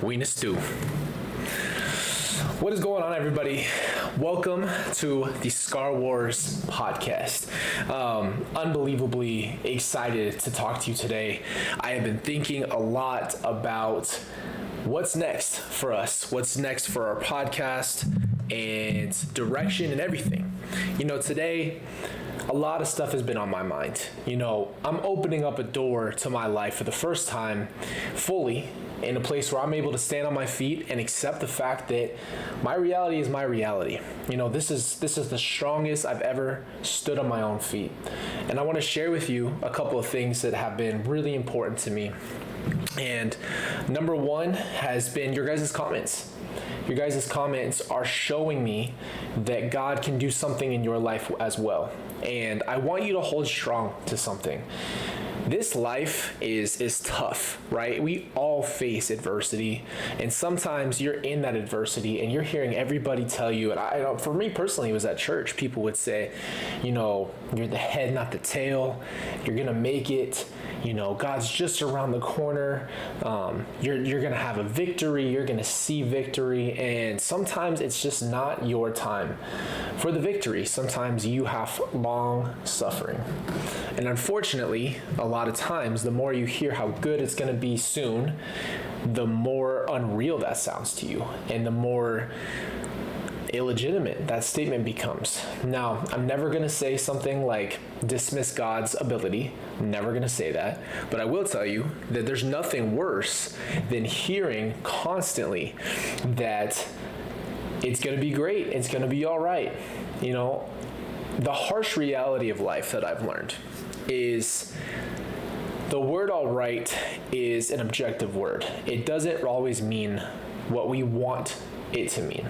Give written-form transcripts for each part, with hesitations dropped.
Wiener stew. What is going on, everybody? Welcome to the Scar Wars podcast. Unbelievably excited to talk to you today. I have been thinking a lot about what's next for us, what's next for our podcast and direction and everything. Today, a lot of stuff has been on my mind. I'm opening up a door to my life for the first time fully, in a place where I'm able to stand on my feet and accept the fact that my reality is my reality. This is the strongest I've ever stood on my own feet. And I want to share with you a couple of things that have been really important to me. And number one has been your guys' comments. Your guys' comments are showing me that God can do something in your life as well. And I want you to hold strong to something. This life is tough, right? We all face adversity, and sometimes you're in that adversity and you're hearing everybody tell you, and I know for me personally, it was at church, people would say, you're the head, not the tail, you're gonna make it, God's just around the corner, you're gonna have a victory, you're gonna see victory, and sometimes it's just not your time for the victory. Sometimes you have long suffering. And unfortunately, a lot of times, the more you hear how good it's going to be soon, the more unreal that sounds to you, and the more illegitimate that statement becomes. Now, I'm never going to say something like dismiss God's ability. I'm never going to say that. But I will tell you that there's nothing worse than hearing constantly that it's going to be great, it's going to be all right. The harsh reality of life that I've learned is the word all right is an objective word. It doesn't always mean what we want it to mean.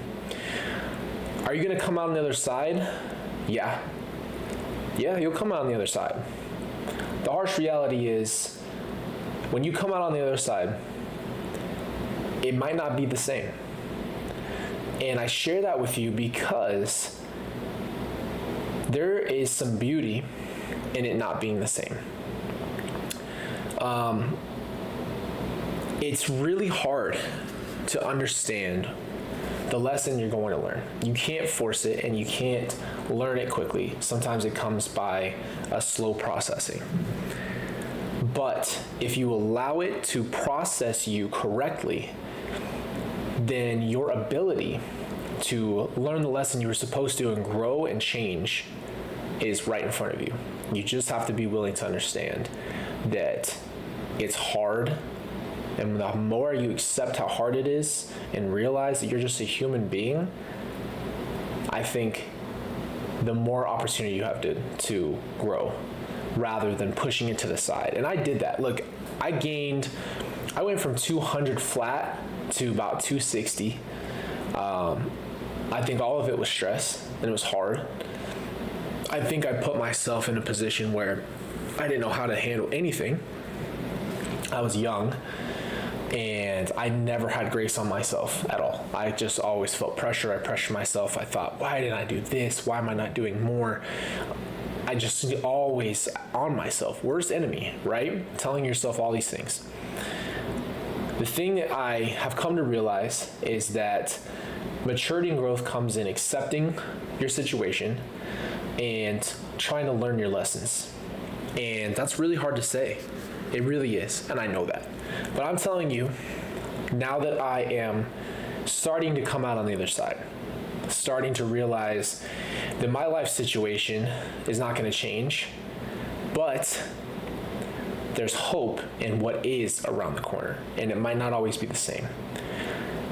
Are you going to come out on the other side? Yeah, you'll come out on the other side. The harsh reality is when you come out on the other side, it might not be the same. And I share that with you because there is some beauty in it not being the same. It's really hard to understand the lesson you're going to learn. You can't force it and you can't learn it quickly. Sometimes it comes by a slow processing. But if you allow it to process you correctly, then your ability to learn the lesson you were supposed to and grow and change is right in front of you. You just have to be willing to understand that it's hard, and the more you accept how hard it is and realize that you're just a human being, I think the more opportunity you have to grow rather than pushing it to the side. And I did that. Look, I went from 200 flat to about 260. I think all of it was stress and it was hard. I think I put myself in a position where I didn't know how to handle anything. I was young and I never had grace on myself at all. I just always felt pressure. I pressured myself. I thought, why didn't I do this? Why am I not doing more? I just always on myself. Worst enemy, right? Telling yourself all these things. The thing that I have come to realize is that maturity and growth comes in accepting your situation and trying to learn your lessons. And that's really hard to say. It really is, and I know that. But I'm telling you, now that I am starting to come out on the other side, starting to realize that my life situation is not going to change, but there's hope in what is around the corner, and it might not always be the same.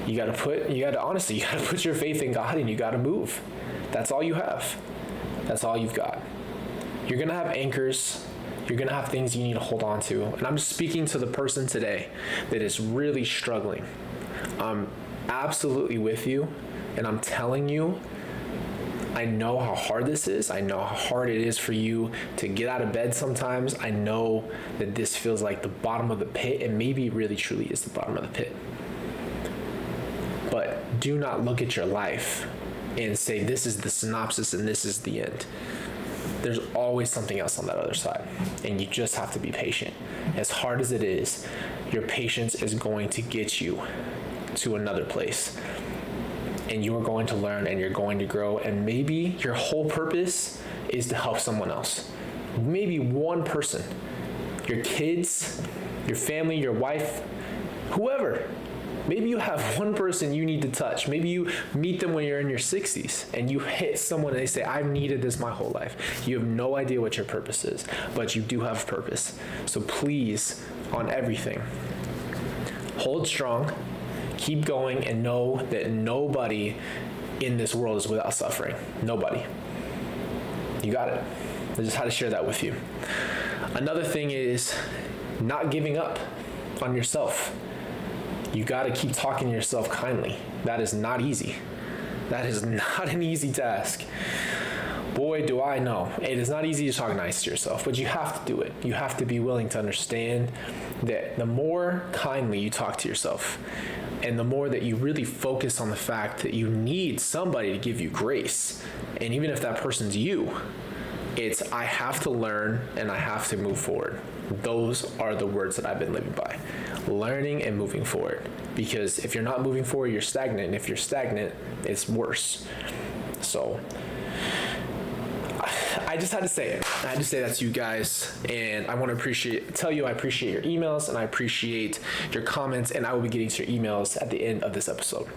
You got to put your faith in God, and you got to move. That's all you have. That's all you've got. You're going to have anchors. You're going to have things you need to hold on to. And I'm speaking to the person today that is really struggling. I'm absolutely with you. And I'm telling you, I know how hard this is. I know how hard it is for you to get out of bed sometimes. I know that this feels like the bottom of the pit, and maybe it really truly is the bottom of the pit. But do not look at your life and say, this is the synopsis and this is the end. There's always something else on that other side, and you just have to be patient. As hard as it is, your patience is going to get you to another place. And you're going to learn and you're going to grow. And maybe your whole purpose is to help someone else. Maybe one person, your kids, your family, your wife, whoever. Maybe you have one person you need to touch. Maybe you meet them when you're in your 60s and you hit someone and they say, I've needed this my whole life. You have no idea what your purpose is, but you do have purpose. So please, on everything, hold strong, keep going, and know that nobody in this world is without suffering. Nobody. You got it. I just had to share that with you. Another thing is not giving up on yourself. You got to keep talking to yourself kindly. That is not easy. That is not an easy task. Boy, do I know. It is not easy to talk nice to yourself, but you have to do it. You have to be willing to understand that the more kindly you talk to yourself, and the more that you really focus on the fact that you need somebody to give you grace, and even if that person's you, it's I have to learn and I have to move forward. Those are the words that I've been living by. Learning and moving forward. Because if you're not moving forward, you're stagnant. And if you're stagnant, it's worse. So I just had to say it. I had to say that to you guys. And I want to tell you I appreciate your emails and I appreciate your comments. And I will be getting to your emails at the end of this episode.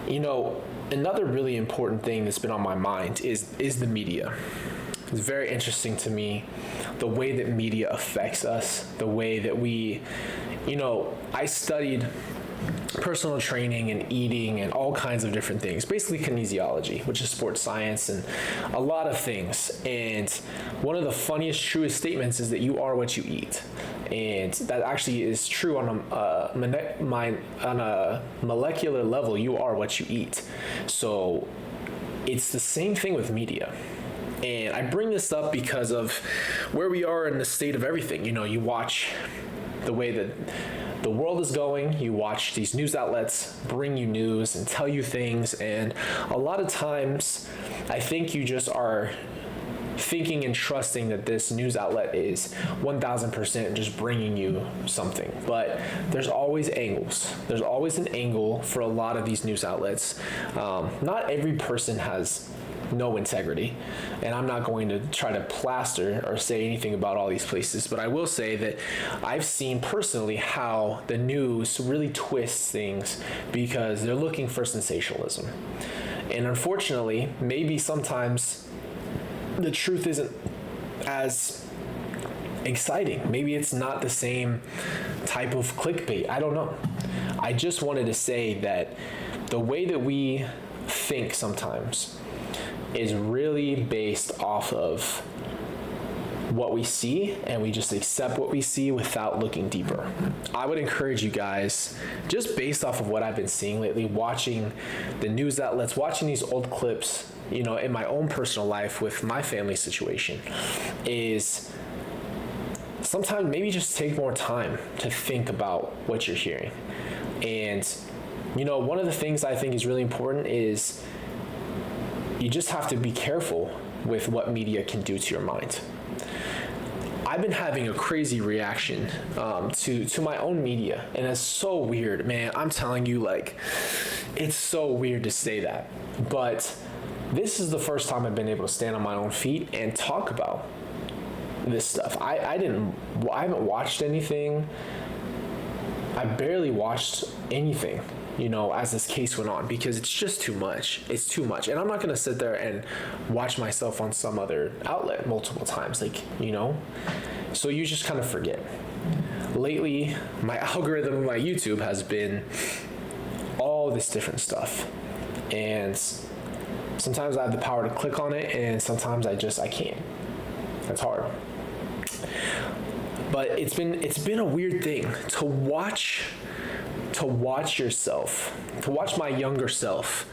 You know, another really important thing that's been on my mind is the media. It's very interesting to me, the way that media affects us, the way that we, I studied personal training and eating and all kinds of different things, basically kinesiology, which is sports science and a lot of things. And one of the funniest, truest statements is that you are what you eat. And that actually is true on a molecular level. You are what you eat. So it's the same thing with media. And I bring this up because of where we are in the state of everything. You watch the way that the world is going, you watch these news outlets bring you news and tell you things, and a lot of times I think you just are thinking and trusting that this news outlet is 1000% just bringing you something. But there's always angles. There's always an angle for a lot of these news outlets. Not every person has no integrity, and I'm not going to try to plaster or say anything about all these places, but I will say that I've seen personally how the news really twists things because they're looking for sensationalism. And unfortunately, maybe sometimes the truth isn't as exciting. Maybe it's not the same type of clickbait. I don't know. I just wanted to say that the way that we think sometimes is really based off of what we see, and we just accept what we see without looking deeper. I would encourage you guys, just based off of what I've been seeing lately, watching the news outlets, watching these old clips, in my own personal life with my family situation, is sometimes maybe just take more time to think about what you're hearing. And, one of the things I think is really important is you just have to be careful with what media can do to your mind. I've been having a crazy reaction to my own media, and it's so weird, man. I'm telling you, it's so weird to say that. But this is the first time I've been able to stand on my own feet and talk about this stuff. I haven't watched anything. I barely watched anything, as this case went on, because it's just too much. It's too much. And I'm not going to sit there and watch myself on some other outlet multiple times, so you just kind of forget. Lately, my algorithm on my YouTube has been all this different stuff. And sometimes I have the power to click on it, and sometimes I can't. That's hard. But it's been a weird thing to watch yourself, to watch my younger self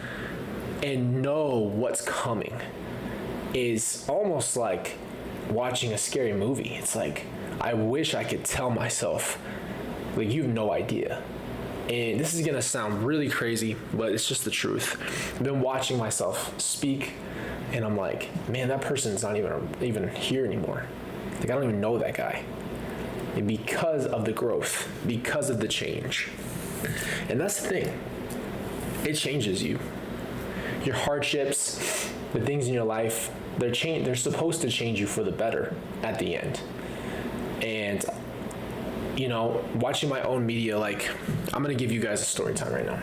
and know what's coming is almost like watching a scary movie. It's like, I wish I could tell myself, you have no idea. And this is going to sound really crazy, but it's just the truth. I've been watching myself speak, and I'm like, man, that person's not even here anymore. I don't even know that guy. And because of the growth, because of the change. And that's the thing. It changes you. Your hardships, the things in your life, they're supposed to change you for the better at the end. And watching my own media, like, I'm gonna give you guys a story time right now.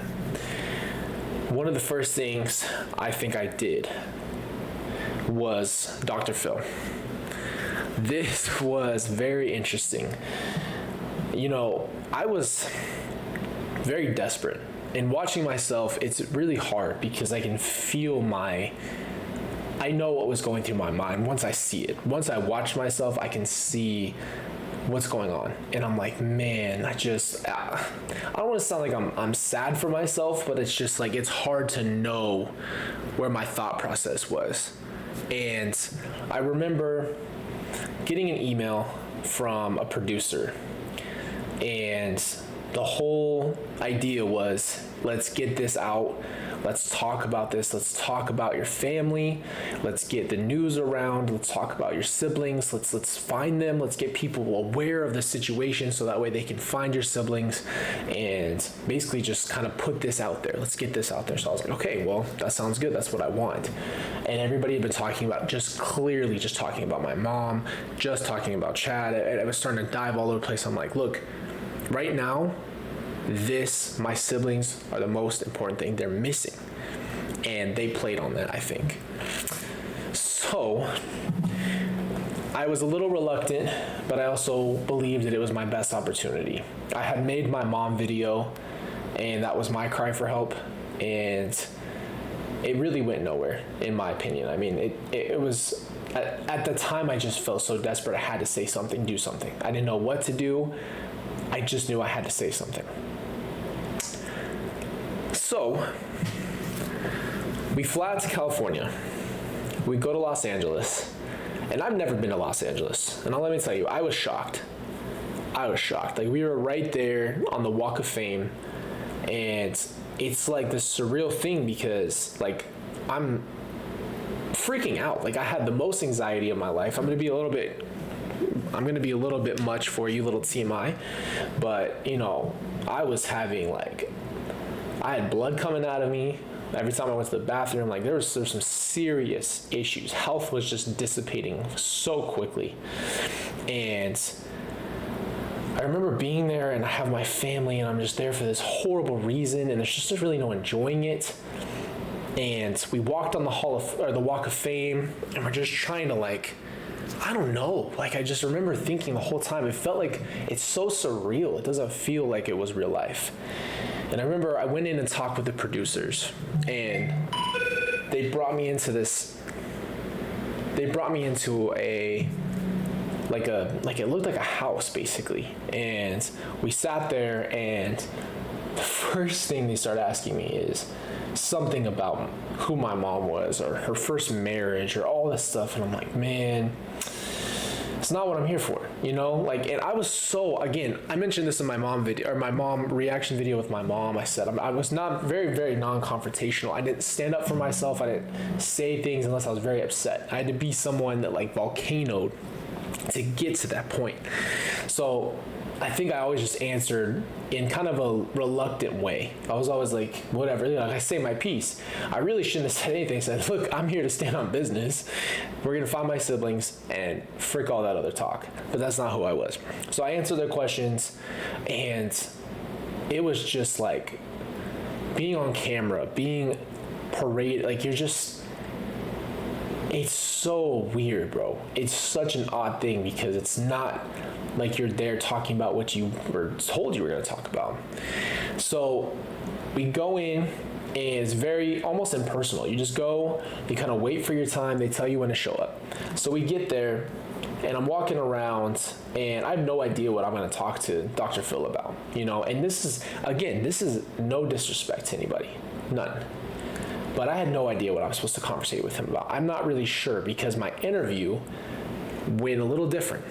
One of the first things I think I did was Dr. Phil. This was very interesting. I was very desperate. And watching myself, it's really hard because I can feel I know what was going through my mind once I see it. Once I watch myself, I can see what's going on. And I'm like, man, I don't want to sound like I'm sad for myself, but it's just like, it's hard to know where my thought process was. And I remember getting an email from a producer, and the whole idea was, let's get this out. Let's talk about this. Let's talk about your family. Let's get the news around. Let's talk about your siblings. Let's find them. Let's get people aware of the situation so that way they can find your siblings, and basically just kind of put this out there. Let's get this out there. So I was like, okay, well, that sounds good. That's what I want. And everybody had been talking about, just talking about my mom, just talking about Chad. And I was starting to dive all over the place. I'm like, look, right now, my siblings are the most important thing. They're missing. And they played on that, I think. So I was a little reluctant, but I also believed that it was my best opportunity. I had made my mom video, and that was my cry for help. And it really went nowhere, in my opinion. I mean, it was, at the time, I just felt so desperate. I had to say something, do something. I didn't know what to do. I just knew I had to say something. So we fly out to California. We go to Los Angeles. And I've never been to Los Angeles. And let me tell you, I was shocked. Like, we were right there on the Walk of Fame. And it's like this surreal thing because, like, I'm freaking out. Like, I had the most anxiety of my life. I'm going to be a little bit much for you, little TMI. But, I was having, like, I had blood coming out of me. Every time I went to the bathroom, like, there was some serious issues. Health was just dissipating so quickly. And I remember being there, and I have my family, and I'm just there for this horrible reason, and there's just really no enjoying it. And we walked on the Walk of Fame, and we're just trying to, like, I don't know. Like, I just remember thinking the whole time, it felt like it's so surreal. It doesn't feel like it was real life. And I remember I went in and talked with the producers, and they brought me into a it looked like a house, basically. And we sat there, and the first thing they started asking me is something about who my mom was, or her first marriage, or all this stuff. And I'm like, man, it's not what I'm here for, Like, and I was so, again, I mentioned this in my mom video, or my mom reaction video with my mom. I said I was not very, very non-confrontational. I didn't stand up for myself. I didn't say things unless I was very upset. I had to be someone that, like, volcanoed to get to that point. So I think I always just answered in kind of a reluctant way. I was always like, whatever, I say my piece. I really shouldn't have said anything. I said, look, I'm here to stand on business. We're going to find my siblings and frick all that other talk. But that's not who I was. So I answered their questions, and it was just like being on camera, being paraded, like, it's so weird, bro. It's such an odd thing because it's not like you're there talking about what you were told you were going to talk about. So we go in, and it's very almost impersonal. You just go, you kind of wait for your time. They tell you when to show up. So we get there, and I'm walking around, and I have no idea what I'm going to talk to Dr. Phil about, And this is no disrespect to anybody, none. But I had no idea what I was supposed to conversate with him about. I'm not really sure because my interview went a little different,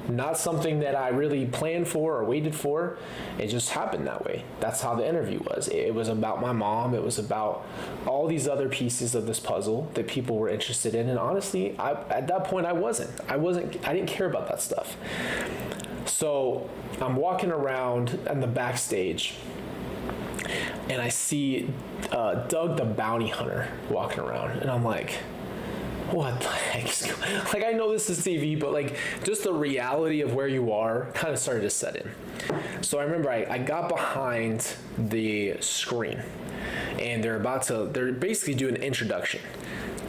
Not something that I really planned for or waited for. It just happened that way. That's how the interview was. It was about my mom. It was about all these other pieces of this puzzle that people were interested in. And honestly, at that point, I didn't care about that stuff. So I'm walking around in the backstage, and I see Doug the Bounty Hunter walking around, and I'm like, what the heck is going on? Like, I know this is TV, but like, just the reality of where you are kind of started to set in. So I remember I got behind the screen, and they're basically doing an introduction,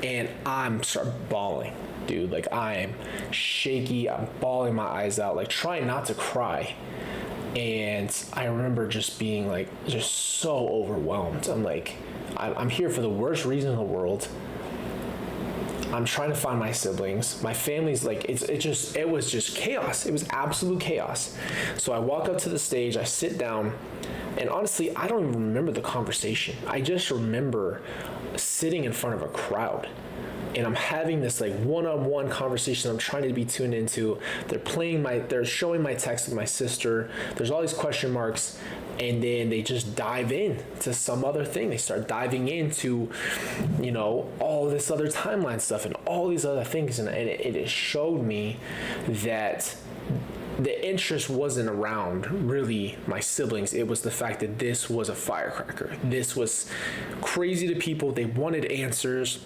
and I'm start bawling, dude. Like, I'm shaky, I'm bawling my eyes out, like trying not to cry. And I remember just being like, just so overwhelmed. I'm like, I'm here for the worst reason in the world. I'm trying to find my siblings. My family's like, it was just chaos. It was absolute chaos. So I walk up to the stage, I sit down, and honestly, I don't even remember the conversation. I just remember sitting in front of a crowd, and I'm having this like one-on-one conversation I'm trying to be tuned into. They're showing my text with my sister. There's all these question marks, and then they just dive in to some other thing. They start diving into, all this other timeline stuff and all these other things. And it showed me that the interest wasn't around really my siblings. It was the fact that this was a firecracker. This was crazy to people. They wanted answers.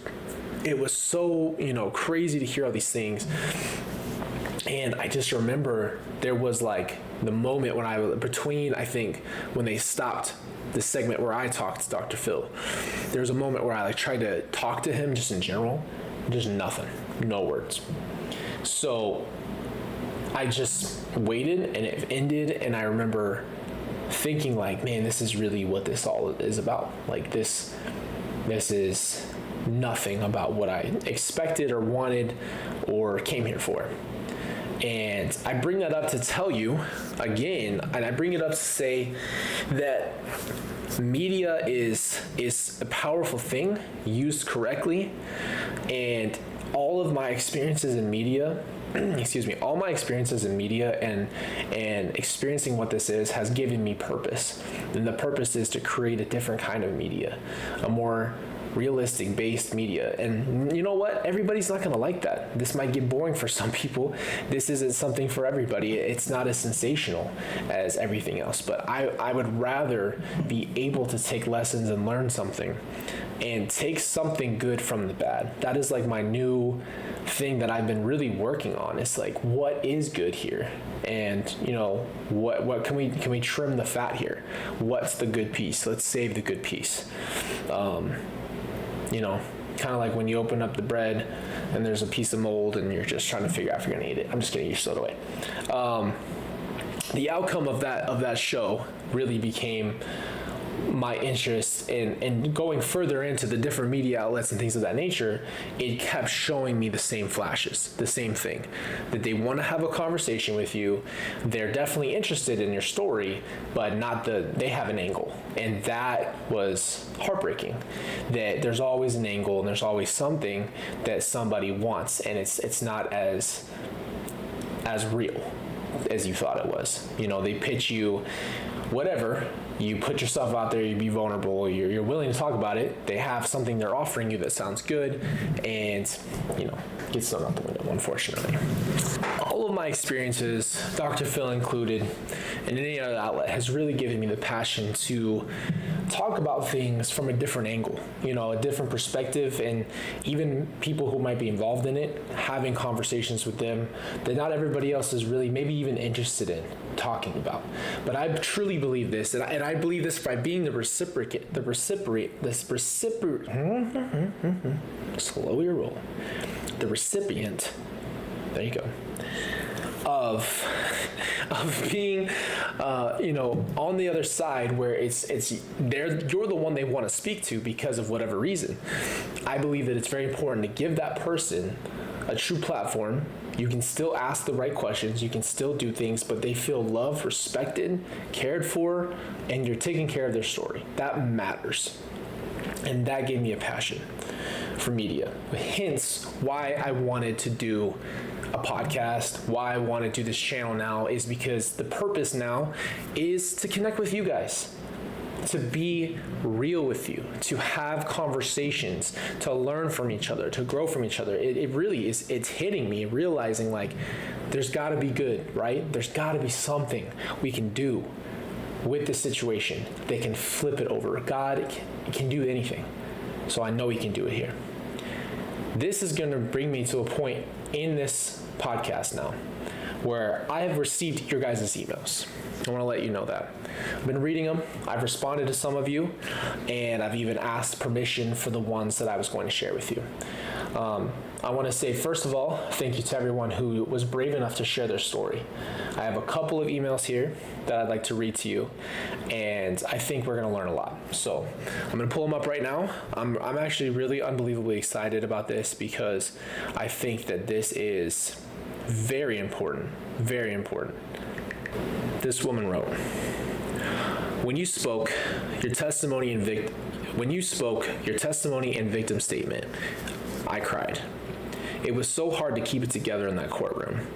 It was so, crazy to hear all these things. And I just remember there was like the moment when when they stopped the segment where I talked to Dr. Phil, there was a moment where I tried to talk to him just in general, just nothing, no words. So I just waited, and it ended, and I remember thinking like, man, this is really what this all is about. Like this is nothing about what I expected or wanted or came here for. And I bring that up to tell you again, and I bring it up to say that media is a powerful thing used correctly. And all of my experiences in media, all my experiences in media and experiencing what this is has given me purpose. And the purpose is to create a different kind of media, a more realistic based media. And you know what? Everybody's not going to like that. This might get boring for some people. This isn't something for everybody. It's not as sensational as everything else. But I would rather be able to take lessons and learn something and take something good from the bad. That is like my new thing that I've been really working on. It's like, what is good here? And what can we trim the fat here? What's the good piece? Let's save the good piece. Kind of like when you open up the bread and there's a piece of mold and you're just trying to figure out if you're gonna eat it. I'm just kidding, you just throw it away. The outcome of that show really became my interest in going further into the different media outlets and things of that nature. It kept showing me the same flashes, the same thing, that they want to have a conversation with you. They're definitely interested in your story, but they have an angle. And that was heartbreaking, that there's always an angle and there's always something that somebody wants, and it's not as real as you thought it was. They pitch you whatever, you put yourself out there, you be vulnerable, you're willing to talk about it, they have something they're offering you that sounds good, and gets thrown out the window, unfortunately. All of my experiences, Dr. Phil included, and any other outlet, has really given me the passion to talk about things from a different angle, a different perspective, and even people who might be involved in it, having conversations with them that not everybody else is really maybe even interested in talking about. But I truly believe this, and I believe this by being the recipient, slow your roll, the recipient, there you go, of being on the other side, where you're the one they want to speak to because of whatever reason. I believe that it's very important to give that person a true platform. You can still ask the right questions, you can still do things, but they feel loved, respected, cared for, and you're taking care of their story. That matters. And that gave me a passion for media. Hence why I wanted to do a podcast, why I want to do this channel now, is because the purpose now is to connect with you guys. to be real with you, to have conversations, to learn from each other, to grow from each other. It really is, it's hitting me, realizing like, there's gotta be good, right? There's gotta be something we can do with the situation that can flip it over. God can do anything. So I know he can do it here. This is gonna bring me to a point in this podcast now where I have received your guys' emails. I want to let you know that. I've been reading them. I've responded to some of you, and I've even asked permission for the ones that I was going to share with you. I want to say, first of all, thank you to everyone who was brave enough to share their story. I have a couple of emails here that I'd like to read to you, and I think we're going to learn a lot. So I'm going to pull them up right now. I'm actually really unbelievably excited about this because I think that this is very important, very important. This woman wrote, when you spoke your testimony and victim statement, I cried. It was so hard to keep it together in that courtroom.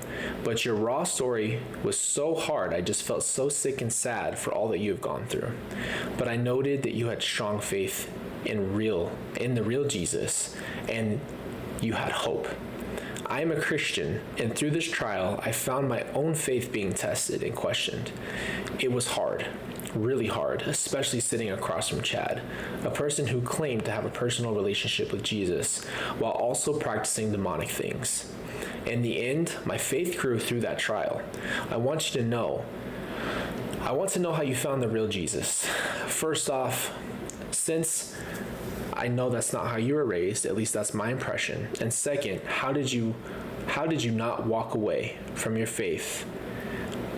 But your raw story was so hard, I just felt so sick and sad for all that you have gone through. But I noted that you had strong faith in the real Jesus, and you had hope. I am a Christian, and through this trial, I found my own faith being tested and questioned. It was hard, really hard, especially sitting across from Chad, a person who claimed to have a personal relationship with Jesus while also practicing demonic things. In the end, my faith grew through that trial. I want to know how you found the real Jesus. First off, since I know that's not how you were raised, at least that's my impression. And second, how did you not walk away from your faith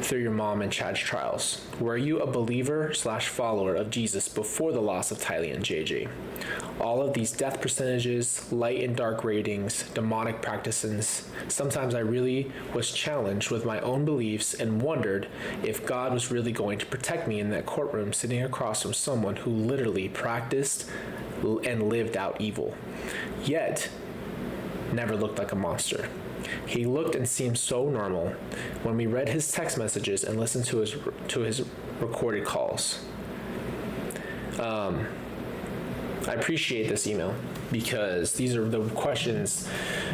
through your mom and Chad's trials? Were you a believer/follower of Jesus before the loss of Tylee and JJ? All of these death percentages, light and dark ratings, demonic practices, sometimes I really was challenged with my own beliefs and wondered if God was really going to protect me in that courtroom sitting across from someone who literally practiced and lived out evil, yet never looked like a monster. He looked and seemed so normal when we read his text messages and listened to his recorded calls. I appreciate this email because these are the questions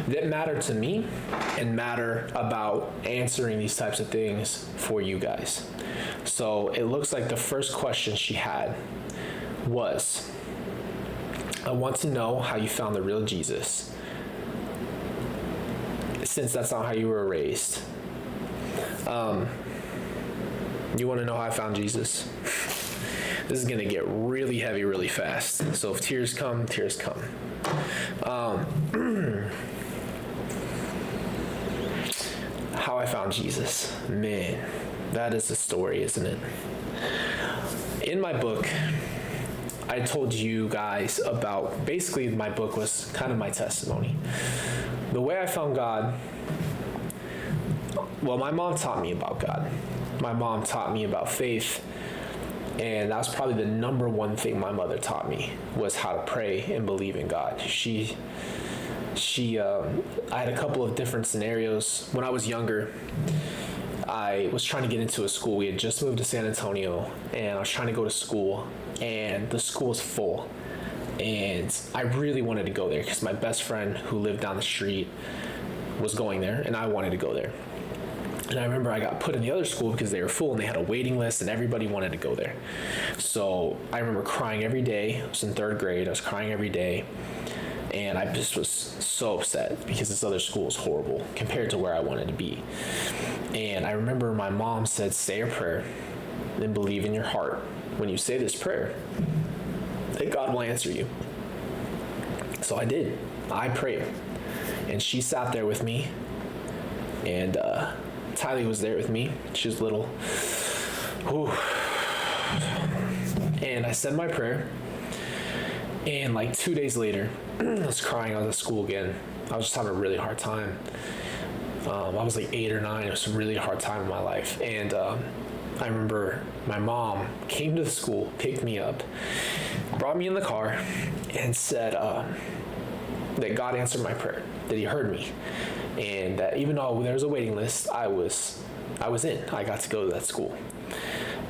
that matter to me and matter about answering these types of things for you guys. So it looks like the first question she had was, I want to know how you found the real Jesus, since that's not how you were raised. You want to know how I found Jesus? This is going to get really heavy really fast. So if tears come, tears come. How I found Jesus. Man, that is the story, isn't it? In my book, I told you guys about, basically my book was kind of my testimony. The way I found God, well, my mom taught me about God. My mom taught me about faith, and that was probably the number one thing my mother taught me, was how to pray and believe in God. I had a couple of different scenarios. When I was younger, I was trying to get into a school. We had just moved to San Antonio, and I was trying to go to school, and the school was full. And I really wanted to go there because my best friend who lived down the street was going there, and I wanted to go there. And I remember I got put in the other school because they were full and they had a waiting list and everybody wanted to go there. So I remember crying every day. I was in 3rd grade. I was crying every day. And I just was so upset because this other school was horrible compared to where I wanted to be. And I remember my mom said, say a prayer and believe in your heart. When you say this prayer, that God will answer you. So I did. I prayed. And she sat there with me. And Tylee was there with me. She was little. Ooh. And I said my prayer. And like 2 days later, I was crying. I was at school again. I was just having a really hard time. I was like 8 or 9. It was a really hard time in my life. And I remember my mom came to the school, picked me up, brought me in the car, and said that God answered my prayer, that he heard me. And that even though there was a waiting list, I was in. I got to go to that school.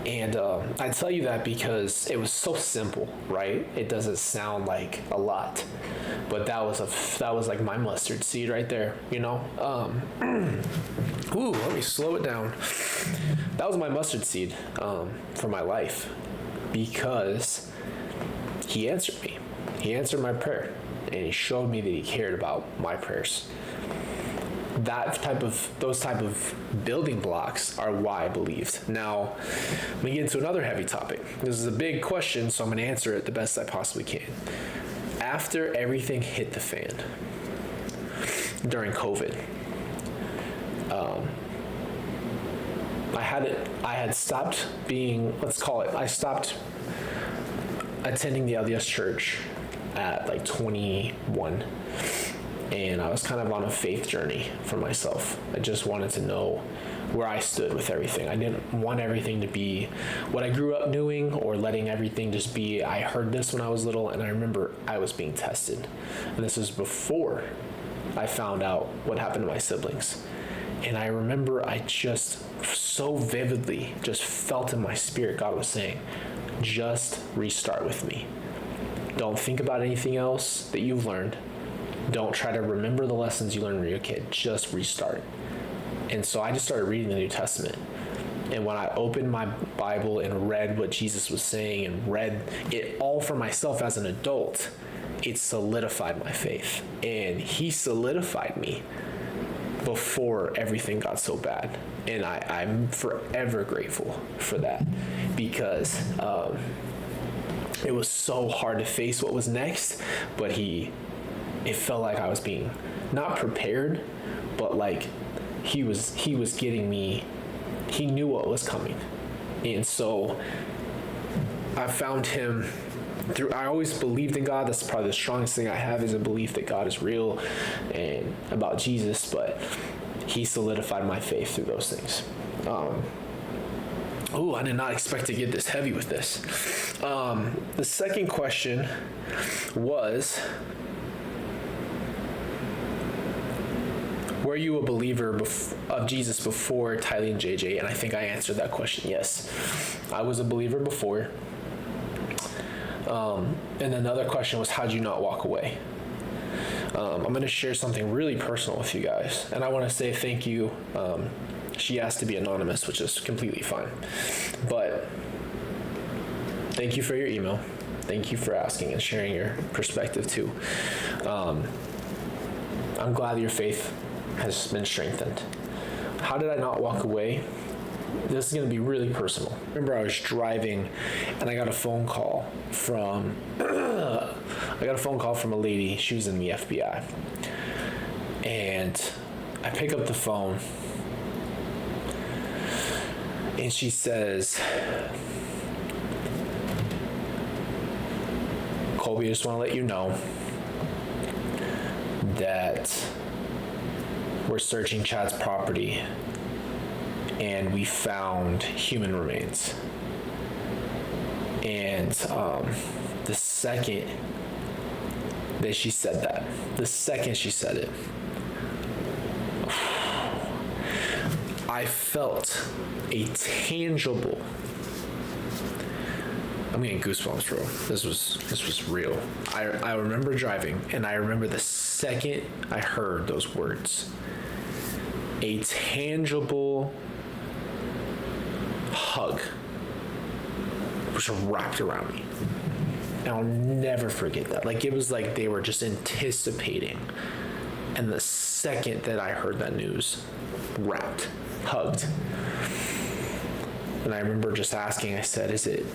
And I tell you that because it was so simple, right? It doesn't sound like a lot, but that was like my mustard seed right there, you know. Ooh, let me slow it down. That was my mustard seed for my life, because he answered me. He answered my prayer, and he showed me that he cared about my prayers. Those type of building blocks are why I believed. Now, let me get into another heavy topic. This is a big question, so I'm going to answer it the best I possibly can. After everything hit the fan during COVID, I had stopped being, let's call it, I stopped attending the LDS church at like 21. And I was kind of on a faith journey for myself. I just wanted to know where I stood with everything. I didn't want everything to be what I grew up doing, or letting everything just be, I heard this when I was little, and I remember I was being tested. And this was before I found out what happened to my siblings. And I remember I just so vividly just felt in my spirit God was saying, just restart with me. Don't think about anything else that you've learned. Don't try to remember the lessons you learned when you were a kid. Just restart. And so I just started reading the New Testament. And when I opened my Bible and read what Jesus was saying and read it all for myself as an adult, it solidified my faith. And he solidified me before everything got so bad. And I'm forever grateful for that, because it was so hard to face what was next, but it felt like I was being not prepared, but like he was getting me, he knew what was coming. And so I found him through, I always believed in God. That's probably the strongest thing I have, is a belief that God is real and about Jesus, but he solidified my faith through those things. I did not expect to get this heavy with this. The second question was, were you a believer of Jesus before Tylee and JJ? And I think I answered that question, yes. I was a believer before. And another question was, how'd you not walk away? I'm going to share something really personal with you guys. And I want to say thank you. She asked to be anonymous, which is completely fine. But thank you for your email. Thank you for asking and sharing your perspective too. I'm glad your faith has been strengthened. How did I not walk away? This is going to be really personal. I remember I was driving and I got a phone call from a lady. She was in the FBI. And I pick up the phone and she says, Colby, I just want to let you know that we're searching Chad's property and we found human remains. And the second she said it, I felt a tangible, I'm getting goosebumps, bro. This was real. I remember driving, and I remember the second I heard those words, a tangible hug was wrapped around me. And I'll never forget that. Like, it was like they were just anticipating. And the second that I heard that news, hugged. And I remember just asking, I said, is it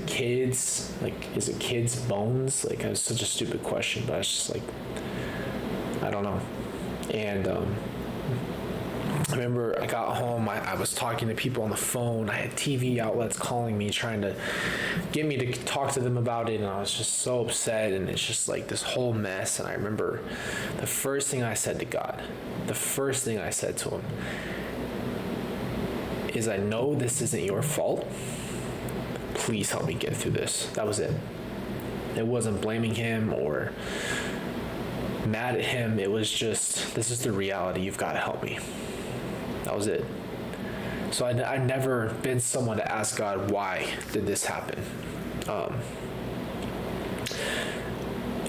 kids? Like, is it kids' bones? Like, it was such a stupid question, but I was just like, I don't know. And I remember I got home, I was talking to people on the phone. I had TV outlets calling me, trying to get me to talk to them about it, and I was just so upset, and it's just like this whole mess. And I remember the first thing I said to God, the first thing I said to him is, I know this isn't your fault. Please help me get through this. That was it. It wasn't blaming him or mad at him. It was just, this is the reality. You've got to help me. That was it. So I've never been someone to ask God, why did this happen?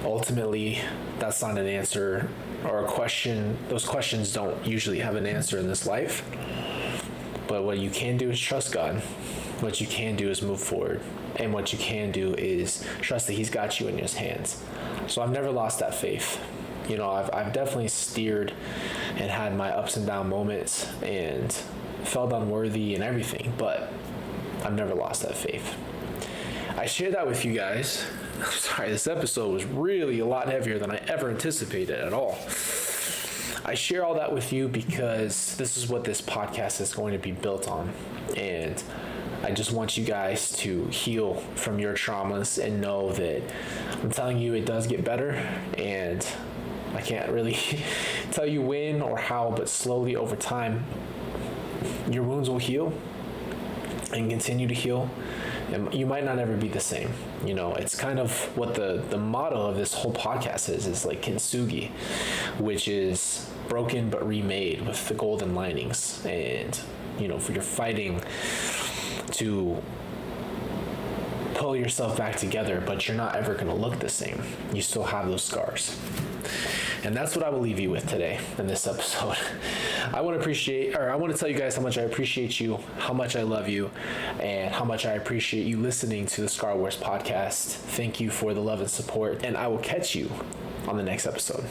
Ultimately, that's not an answer or a question. Those questions don't usually have an answer in this life. But what you can do is trust God. What you can do is move forward. And what you can do is trust that He's got you in His hands. So I've never lost that faith. I've definitely steered and had my ups and down moments and felt unworthy and everything, but I've never lost that faith. I share that with you guys. I'm sorry, this episode was really a lot heavier than I ever anticipated at all. I share all that with you because this is what this podcast is going to be built on. And I just want you guys to heal from your traumas and know that I'm telling you it does get better, and I can't really tell you when or how, but slowly over time, your wounds will heal and continue to heal. And you might not ever be the same. It's kind of what the motto of this whole podcast is like kintsugi, which is broken but remade with the golden linings. And, for you're fighting to pull yourself back together, but you're not ever going to look the same. You still have those scars. And that's what I will leave you with today in this episode. I want to tell you guys how much I appreciate you, how much I love you, and how much I appreciate you listening to the Scar Wars podcast. Thank you for the love and support, and I will catch you on the next episode.